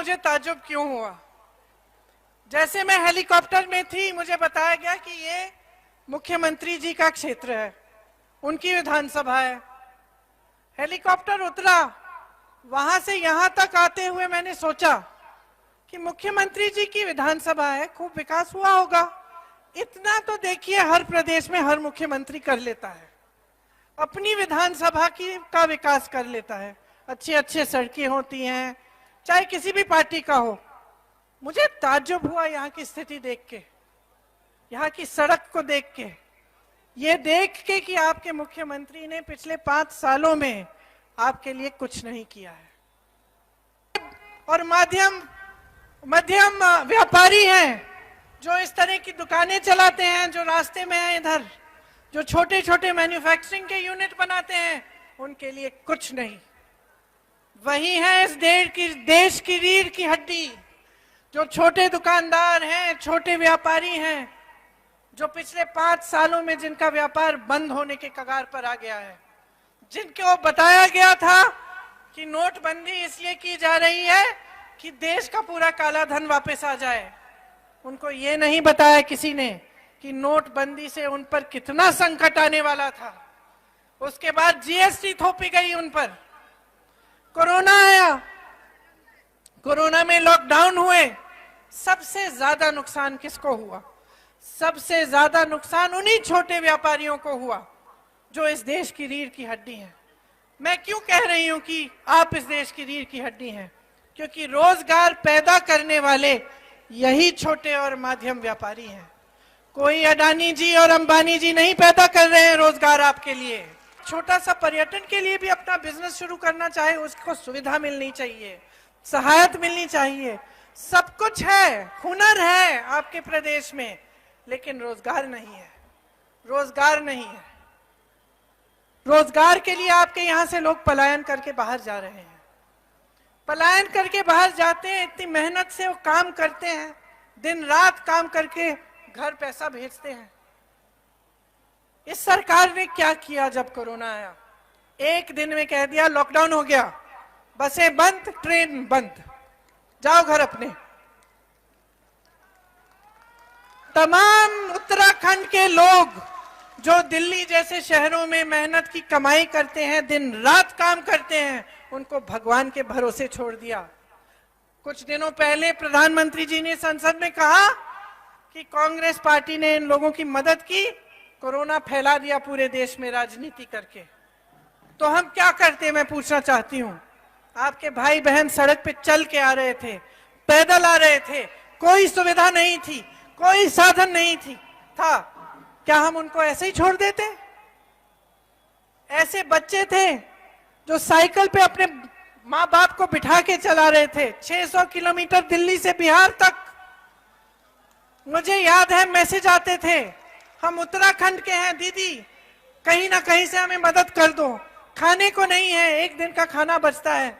मुझे ताज्जुब क्यों हुआ। जैसे मैं हेलीकॉप्टर में थी, मुझे बताया गया कि ये मुख्यमंत्री जी का क्षेत्र है, उनकी विधानसभा है। हेलीकॉप्टर उतरा, वहां से यहां तक आते हुए मैंने सोचा कि मुख्यमंत्री जी की विधानसभा है, खूब विकास हुआ होगा। इतना तो देखिए हर प्रदेश में हर मुख्यमंत्री कर लेता है, अपनी विधानसभा की का विकास कर लेता है। अच्छी अच्छी सड़कें होती हैं, चाहे किसी भी पार्टी का हो। मुझे ताज्जुब हुआ यहाँ की स्थिति देख के, यहाँ की सड़क को देख के, ये देख के कि आपके मुख्यमंत्री ने पिछले 5 सालों में आपके लिए कुछ नहीं किया है। और मध्यम व्यापारी हैं जो इस तरह की दुकानें चलाते हैं, जो रास्ते में हैं इधर, जो छोटे छोटे मैन्युफैक्चरिंग के यूनिट बनाते हैं, उनके लिए कुछ नहीं। वही है इस देश की रीढ़ की हड्डी, जो छोटे दुकानदार हैं, छोटे व्यापारी हैं, जो पिछले 5 सालों में जिनका व्यापार बंद होने के कगार पर आ गया है, जिनको बताया गया था कि नोटबंदी इसलिए की जा रही है कि देश का पूरा काला धन वापस आ जाए। उनको ये नहीं बताया किसी ने कि नोटबंदी से उन पर कितना संकट आने वाला था। उसके बाद जीएसटी थोपी गई उन पर, कोरोना आया, कोरोना में लॉकडाउन हुए। सबसे ज्यादा नुकसान किसको हुआ? सबसे ज्यादा नुकसान उन्हीं छोटे व्यापारियों को हुआ जो इस देश की रीढ़ की हड्डी हैं। मैं क्यों कह रही हूं कि आप इस देश की रीढ़ की हड्डी हैं? क्योंकि रोजगार पैदा करने वाले यही छोटे और मध्यम व्यापारी हैं। कोई अडानी जी और अंबानी जी नहीं पैदा कर रहे हैं रोजगार आपके लिए। छोटा सा पर्यटन के लिए भी अपना बिजनेस शुरू करना चाहे, उसको सुविधा मिलनी चाहिए, सहायता मिलनी चाहिए। सब कुछ है, हुनर है आपके प्रदेश में, लेकिन रोजगार नहीं है। रोजगार नहीं है। रोजगार के लिए आपके यहां से लोग पलायन करके बाहर जा रहे हैं। पलायन करके बाहर जाते हैं, इतनी मेहनत से वो काम करते हैं, दिन रात काम करके घर पैसा भेजते हैं। इस सरकार ने क्या किया? जब कोरोना आया, एक दिन में कह दिया लॉकडाउन हो गया, बसें बंद, ट्रेन बंद, जाओ घर अपने। तमाम उत्तराखंड के लोग जो दिल्ली जैसे शहरों में मेहनत की कमाई करते हैं, दिन रात काम करते हैं, उनको भगवान के भरोसे छोड़ दिया। कुछ दिनों पहले प्रधानमंत्री जी ने संसद में कहा कि कांग्रेस पार्टी ने इन लोगों की मदद की, कोरोना फैला दिया पूरे देश में राजनीति करके। तो हम क्या करते? मैं पूछना चाहती हूं। आपके भाई बहन सड़क पे चल के आ रहे थे, पैदल आ रहे थे, कोई सुविधा नहीं थी, कोई साधन नहीं था। क्या हम उनको ऐसे ही छोड़ देते? ऐसे बच्चे थे जो साइकिल पे अपने माँ बाप को बिठा के चला रहे थे 600 किलोमीटर दिल्ली से बिहार तक। मुझे याद है मैसेज आते थे, हम उत्तराखंड के हैं दीदी, कहीं ना कहीं से हमें मदद कर दो, खाने को नहीं है, एक दिन का खाना बचता है,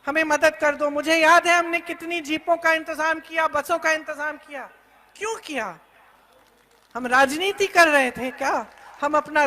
हमें मदद कर दो। मुझे याद है हमने कितनी जीपों का इंतजाम किया, बसों का इंतजाम किया। क्यों किया? हम राजनीति कर रहे थे क्या? हम अपना